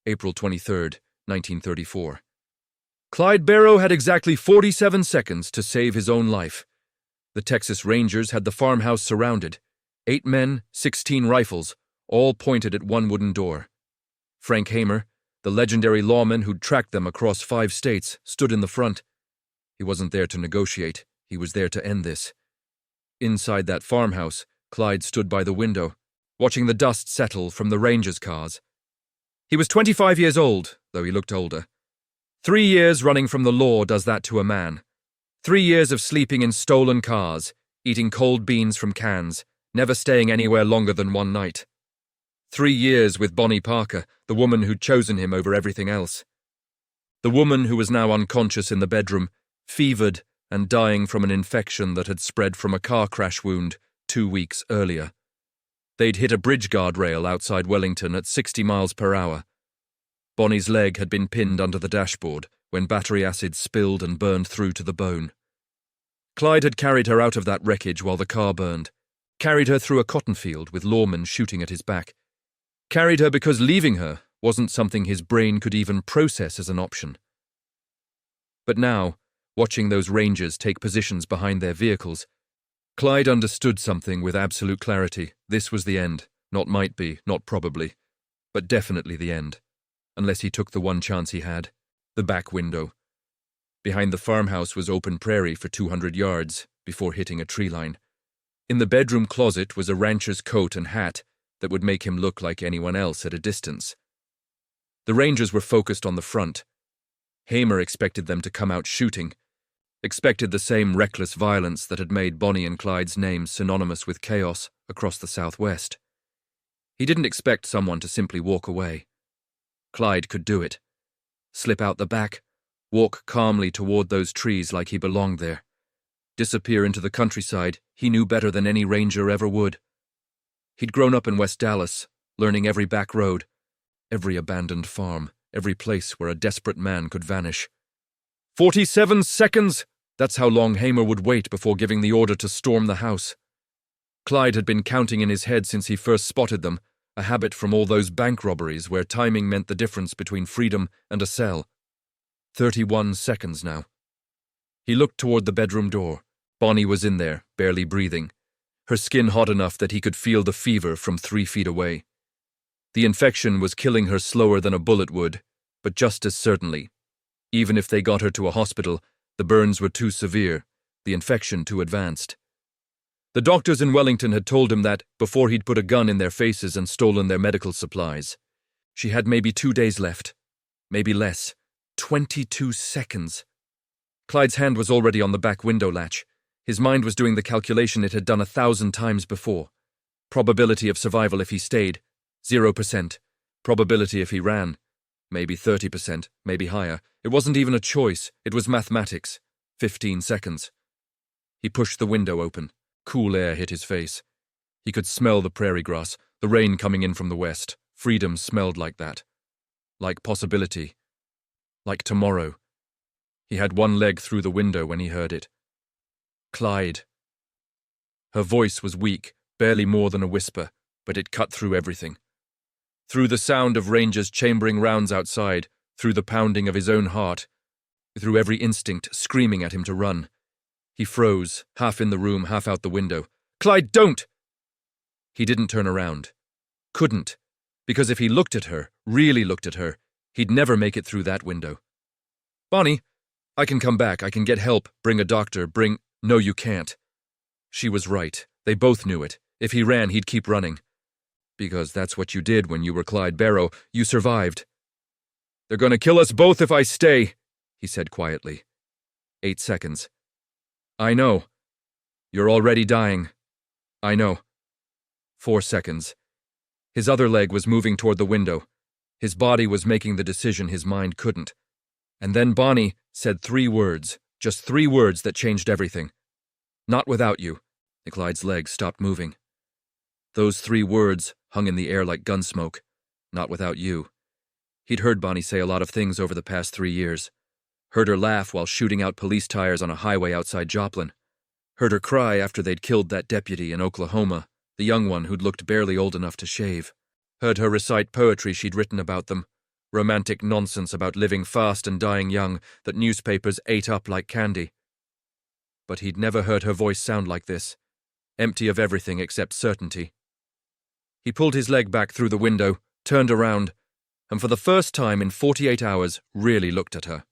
April 23rd, 1934. Clyde Barrow had exactly 47 seconds to save his own life. The Texas Rangers had the farmhouse surrounded. 8 men, 16 rifles, all pointed at one wooden door. Frank Hamer, the legendary lawman who'd tracked them across 5 states, stood in the front. He wasn't there to negotiate. He was there to end this. Inside that farmhouse, Clyde stood by the window, watching the dust settle from the Rangers' cars. He was 25 years old, though he looked older. 3 years running from the law does that to a man. 3 years of sleeping in stolen cars, eating cold beans from cans, never staying anywhere longer than one night. 3 years with Bonnie Parker, the woman who'd chosen him over everything else. The woman who was now unconscious in the bedroom, fevered and dying from an infection that had spread from a car crash wound 2 weeks earlier. They'd hit a bridge guardrail outside Wellington at 60 miles per hour. Bonnie's leg had been pinned under the dashboard when battery acid spilled and burned through to the bone. Clyde had carried her out of that wreckage while the car burned, carried her through a cotton field with lawmen shooting at his back, carried her because leaving her wasn't something his brain could even process as an option. But now, watching those Rangers take positions behind their vehicles, Clyde understood something with absolute clarity. This was the end. Not might be, not probably, but definitely the end. Unless he took the one chance he had, the back window. Behind the farmhouse was open prairie for 200 yards before hitting a tree line. In the bedroom closet was a rancher's coat and hat that would make him look like anyone else at a distance. The Rangers were focused on the front. Hamer expected them to come out shooting, expected the same reckless violence that had made Bonnie and Clyde's names synonymous with chaos across the Southwest. He didn't expect someone to simply walk away. Clyde could do it. Slip out the back, walk calmly toward those trees like he belonged there. Disappear into the countryside he knew better than any ranger ever would. He'd grown up in West Dallas, learning every back road, every abandoned farm, every place where a desperate man could vanish. 47 seconds! That's how long Hamer would wait before giving the order to storm the house. Clyde had been counting in his head since he first spotted them, a habit from all those bank robberies where timing meant the difference between freedom and a cell. 31 seconds now. He looked toward the bedroom door. Bonnie was in there, barely breathing, her skin hot enough that he could feel the fever from 3 feet away. The infection was killing her slower than a bullet would, but just as certainly. Even if they got her to a hospital, the burns were too severe, the infection too advanced. The doctors in Wellington had told him that before he'd put a gun in their faces and stolen their medical supplies. She had maybe 2 days left, maybe less. 22 seconds. Clyde's hand was already on the back window latch. His mind was doing the calculation it had done 1,000 times before. Probability of survival if he stayed, 0%. Probability if he ran, maybe 30%, maybe higher. It wasn't even a choice, it was mathematics. 15 seconds. He pushed the window open. Cool air hit his face. He could smell the prairie grass, the rain coming in from the west. Freedom smelled like that. Like possibility. Like tomorrow. He had one leg through the window when he heard it. Clyde. Her voice was weak, barely more than a whisper, but it cut through everything. Through the sound of Rangers chambering rounds outside, through the pounding of his own heart, through every instinct screaming at him to run. He froze, half in the room, half out the window. Clyde, don't! He didn't turn around. Couldn't. Because if he looked at her, really looked at her, he'd never make it through that window. Bonnie, I can come back, I can get help, bring a doctor, No, you can't. She was right. They both knew it. If he ran, he'd keep running. Because that's what you did when you were Clyde Barrow. You survived. They're going to kill us both if I stay, he said quietly. 8 seconds. I know. You're already dying. I know. 4 seconds. His other leg was moving toward the window. His body was making the decision his mind couldn't. And then Bonnie said 3 words, just 3 words that changed everything. Not without you. Clyde's legs stopped moving. Those 3 words hung in the air like gun smoke. Not without you. He'd heard Bonnie say a lot of things over the past 3 years. Heard her laugh while shooting out police tires on a highway outside Joplin. Heard her cry after they'd killed that deputy in Oklahoma, the young one who'd looked barely old enough to shave. Heard her recite poetry she'd written about them, romantic nonsense about living fast and dying young that newspapers ate up like candy. But he'd never heard her voice sound like this, empty of everything except certainty. He pulled his leg back through the window, turned around, and for the first time in 48 hours really looked at her.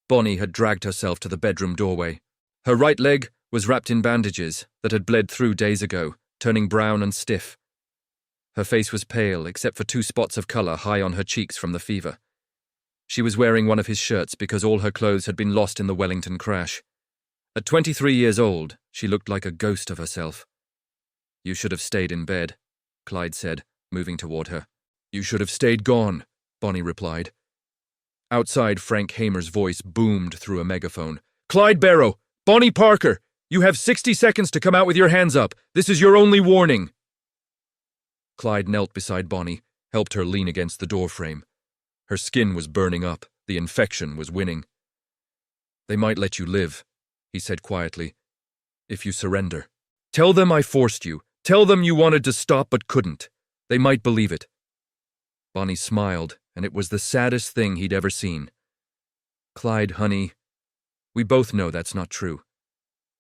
Bonnie had dragged herself to the bedroom doorway. Her right leg was wrapped in bandages that had bled through days ago, turning brown and stiff. Her face was pale, except for 2 spots of colour high on her cheeks from the fever. She was wearing one of his shirts because all her clothes had been lost in the Wellington crash. At 23 years old, she looked like a ghost of herself. "You should have stayed in bed," Clyde said, moving toward her. "You should have stayed gone," Bonnie replied. Outside, Frank Hamer's voice boomed through a megaphone. "Clyde Barrow! Bonnie Parker! You have 60 seconds to come out with your hands up. This is your only warning." Clyde knelt beside Bonnie, helped her lean against the doorframe. Her skin was burning up. The infection was winning. "They might let you live," he said quietly, "if you surrender. Tell them I forced you. Tell them you wanted to stop but couldn't. They might believe it." Bonnie smiled, and it was the saddest thing he'd ever seen. "Clyde, honey, we both know that's not true.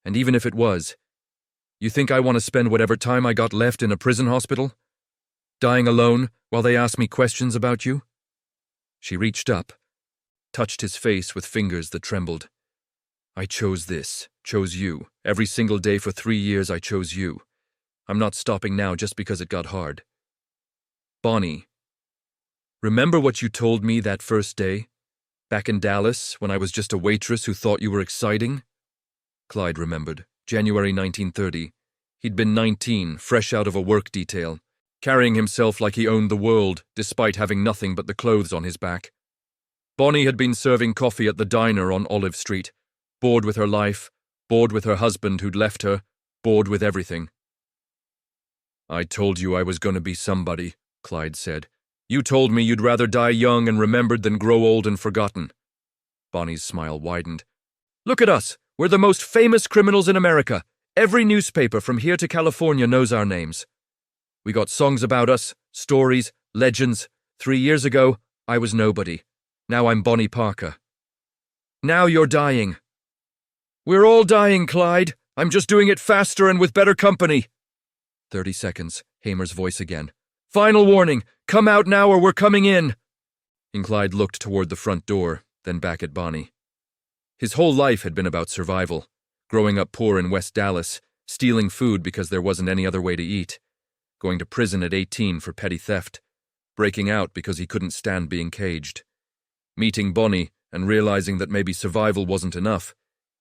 And even if it was, you think I want to spend whatever time I got left in a prison hospital? Dying alone while they ask me questions about you?" She reached up, touched his face with fingers that trembled. "I chose this, chose you. Every single day for 3 years I chose you. I'm not stopping now just because it got hard." "Bonnie, remember what you told me that first day? Back in Dallas, when I was just a waitress who thought you were exciting?" Clyde remembered. January 1930. He'd been 19, fresh out of a work detail, carrying himself like he owned the world, despite having nothing but the clothes on his back. Bonnie had been serving coffee at the diner on Olive Street, bored with her life, bored with her husband who'd left her, bored with everything. "I told you I was going to be somebody," Clyde said. "You told me you'd rather die young and remembered than grow old and forgotten." Bonnie's smile widened. "Look at us. We're the most famous criminals in America. Every newspaper from here to California knows our names. We got songs about us, stories, legends. 3 years ago, I was nobody. Now I'm Bonnie Parker. Now you're dying." "We're all dying, Clyde. I'm just doing it faster and with better company." 30 seconds, Hamer's voice again. "Final warning. Come out now or we're coming in." And Clyde looked toward the front door, then back at Bonnie. His whole life had been about survival. Growing up poor in West Dallas, stealing food because there wasn't any other way to eat, going to prison at 18 for petty theft, breaking out because he couldn't stand being caged, meeting Bonnie and realizing that maybe survival wasn't enough,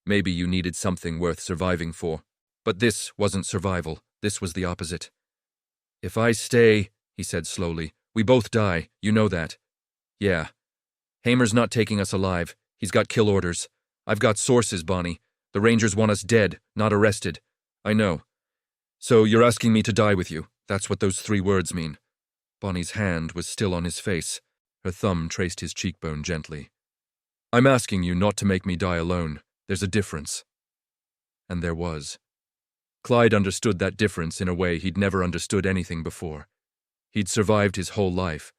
maybe you needed something worth surviving for. But this wasn't survival, this was the opposite. "If I stay," he said slowly, "we both die, you know that." "Yeah. Hamer's not taking us alive, he's got kill orders. I've got sources, Bonnie. The Rangers want us dead, not arrested. I know. So you're asking me to die with you. That's what those 3 words mean." Bonnie's hand was still on his face. Her thumb traced his cheekbone gently. "I'm asking you not to make me die alone. There's a difference." And there was. Clyde understood that difference in a way he'd never understood anything before. He'd survived his whole life.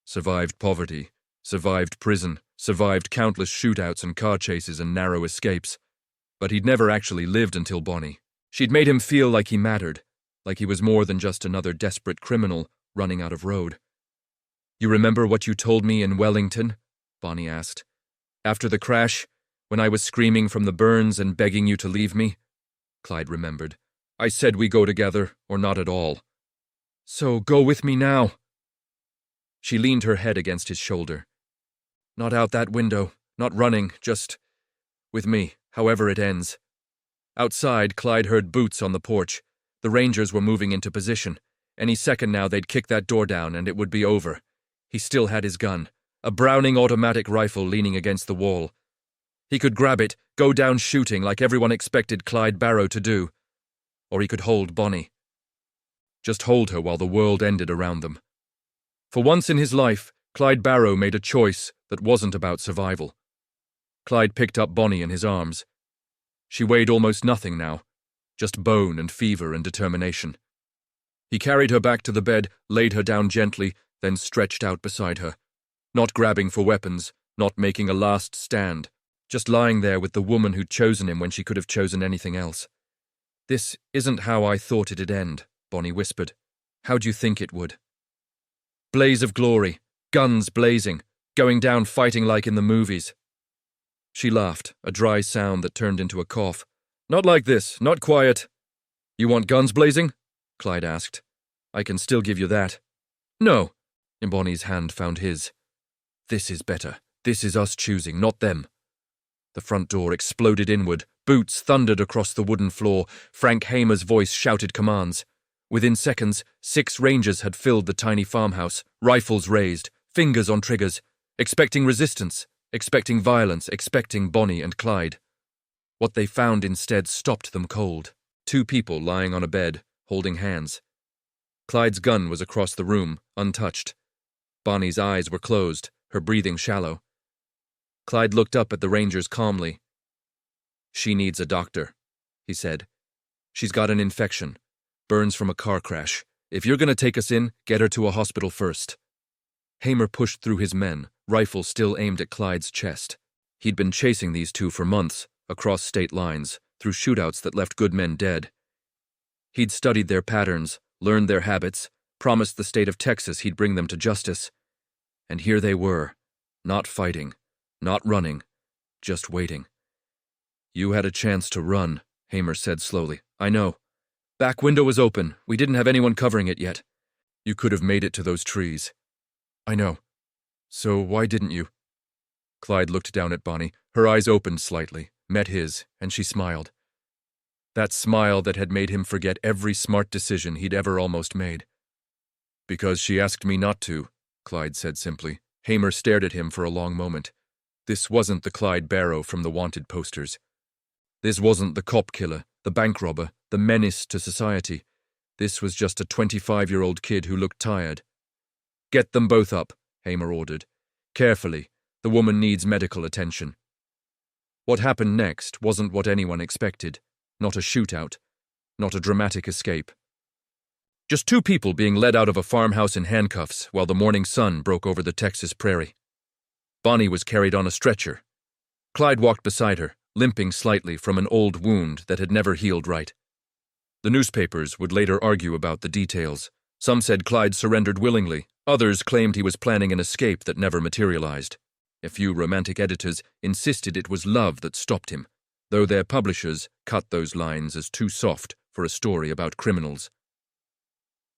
Survived poverty. Survived prison. Survived countless shootouts and car chases and narrow escapes. But he'd never actually lived until Bonnie. She'd made him feel like he mattered, like he was more than just another desperate criminal running out of road. "You remember what you told me in Wellington?" Bonnie asked. "After the crash, when I was screaming from the burns and begging you to leave me?" Clyde remembered. "I said we go together, or not at all." "So go with me now." She leaned her head against his shoulder. "Not out that window, not running, just with me, however it ends." Outside, Clyde heard boots on the porch. The Rangers were moving into position. Any second now they'd kick that door down and it would be over. He still had his gun, a Browning automatic rifle leaning against the wall. He could grab it, go down shooting like everyone expected Clyde Barrow to do. Or he could hold Bonnie. Just hold her while the world ended around them. For once in his life, Clyde Barrow made a choice that wasn't about survival. Clyde picked up Bonnie in his arms. She weighed almost nothing now, just bone and fever and determination. He carried her back to the bed, laid her down gently, then stretched out beside her. Not grabbing for weapons, not making a last stand, just lying there with the woman who'd chosen him when she could have chosen anything else. "This isn't how I thought it'd end," Bonnie whispered. "How'd you think it would?" "Blaze of glory, guns blazing, going down fighting like in the movies." She laughed, a dry sound that turned into a cough. "Not like this, not quiet." "You want guns blazing?" Clyde asked. "I can still give you that." "No." Bonnie's hand found his. "This is better. This is us choosing, not them." The front door exploded inward. Boots thundered across the wooden floor. Frank Hamer's voice shouted commands. Within seconds, 6 Rangers had filled the tiny farmhouse, rifles raised, fingers on triggers, expecting resistance, expecting violence, expecting Bonnie and Clyde. What they found instead stopped them cold. 2 people lying on a bed, holding hands. Clyde's gun was across the room, untouched. Bonnie's eyes were closed, her breathing shallow. Clyde looked up at the Rangers calmly. "She needs a doctor," he said. "She's got an infection. Burns from a car crash. If you're going to take us in, get her to a hospital first." Hamer pushed through his men, rifle still aimed at Clyde's chest. He'd been chasing these 2 for months, across state lines, through shootouts that left good men dead. He'd studied their patterns, learned their habits, promised the state of Texas he'd bring them to justice. And here they were, not fighting, not running, just waiting. "You had a chance to run," Hamer said slowly. "I know. Back window was open. We didn't have anyone covering it yet. You could have made it to those trees." "I know. So why didn't you?" Clyde looked down at Bonnie. Her eyes opened slightly, met his, and she smiled. That smile that had made him forget every smart decision he'd ever almost made. "Because she asked me not to," Clyde said simply. Hamer stared at him for a long moment. This wasn't the Clyde Barrow from the wanted posters. This wasn't the cop killer, the bank robber, the menace to society. This was just a 25-year-old kid who looked tired. "Get them both up," Hamer ordered. "Carefully. The woman needs medical attention." What happened next wasn't what anyone expected. Not a shootout. Not a dramatic escape. Just 2 people being led out of a farmhouse in handcuffs while the morning sun broke over the Texas prairie. Bonnie was carried on a stretcher. Clyde walked beside her, limping slightly from an old wound that had never healed right. The newspapers would later argue about the details. Some said Clyde surrendered willingly. Others claimed he was planning an escape that never materialized. A few romantic editors insisted it was love that stopped him, though their publishers cut those lines as too soft for a story about criminals.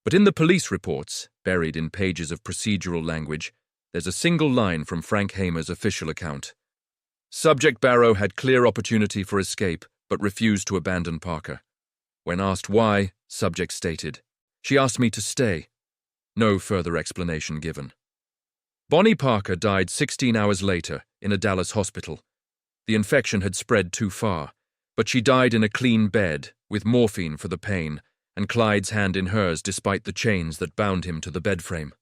But in the police reports, buried in pages of procedural language, there's a single line from Frank Hamer's official account. Subject Barrow had clear opportunity for escape, but refused to abandon Parker. When asked why, Subject stated, "She asked me to stay." No further explanation given. Bonnie Parker died 16 hours later in a Dallas hospital. The infection had spread too far, but she died in a clean bed with morphine for the pain and Clyde's hand in hers despite the chains that bound him to the bed frame.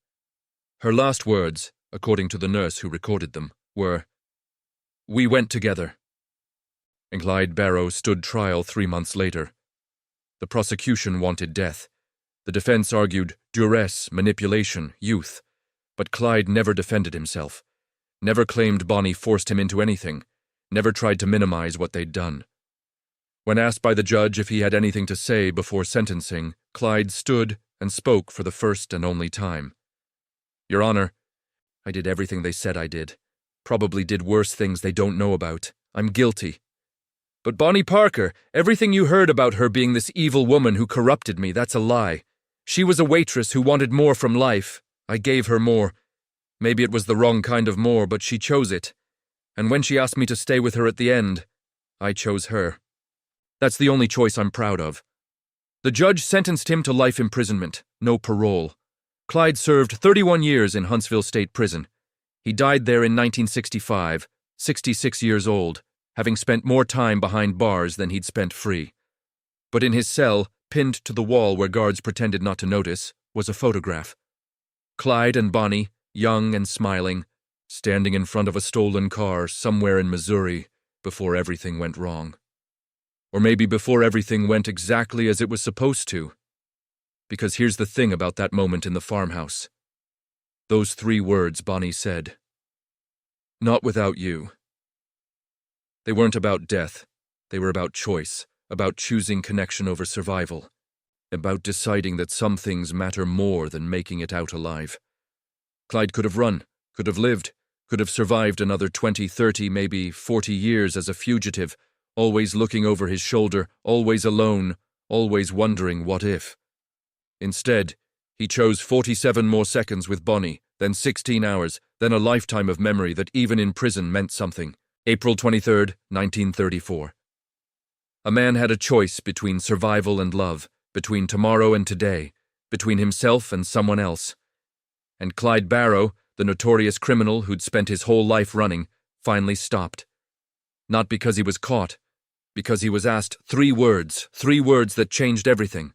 Her last words, according to the nurse who recorded them, were, "We went together." And Clyde Barrow stood trial 3 months later. The prosecution wanted death. The defense argued duress, manipulation, youth. But Clyde never defended himself, never claimed Bonnie forced him into anything, never tried to minimize what they'd done. When asked by the judge if he had anything to say before sentencing, Clyde stood and spoke for the first and only time. "Your Honor, I did everything they said I did. Probably did worse things they don't know about. I'm guilty. But Bonnie Parker, everything you heard about her being this evil woman who corrupted me, that's a lie. She was a waitress who wanted more from life. I gave her more. Maybe it was the wrong kind of more, but she chose it. And when she asked me to stay with her at the end, I chose her. That's the only choice I'm proud of." The judge sentenced him to life imprisonment, no parole. Clyde served 31 years in Huntsville State Prison. He died there in 1965, 66 years old, having spent more time behind bars than he'd spent free. But in his cell, pinned to the wall where guards pretended not to notice, was a photograph. Clyde and Bonnie, young and smiling, standing in front of a stolen car somewhere in Missouri before everything went wrong. Or maybe before everything went exactly as it was supposed to. Because here's the thing about that moment in the farmhouse. Those 3 words Bonnie said. Not without you. They weren't about death. They were about choice, about choosing connection over survival, about deciding that some things matter more than making it out alive. Clyde could have run, could have lived, could have survived another 20, 30, maybe 40 years as a fugitive, always looking over his shoulder, always alone, always wondering what if. Instead, he chose 47 more seconds with Bonnie, then 16 hours, then a lifetime of memory that even in prison meant something. April 23, 1934. A man had a choice between survival and love, between tomorrow and today, between himself and someone else. And Clyde Barrow, the notorious criminal who'd spent his whole life running, finally stopped. Not because he was caught, because he was asked 3 words that changed everything.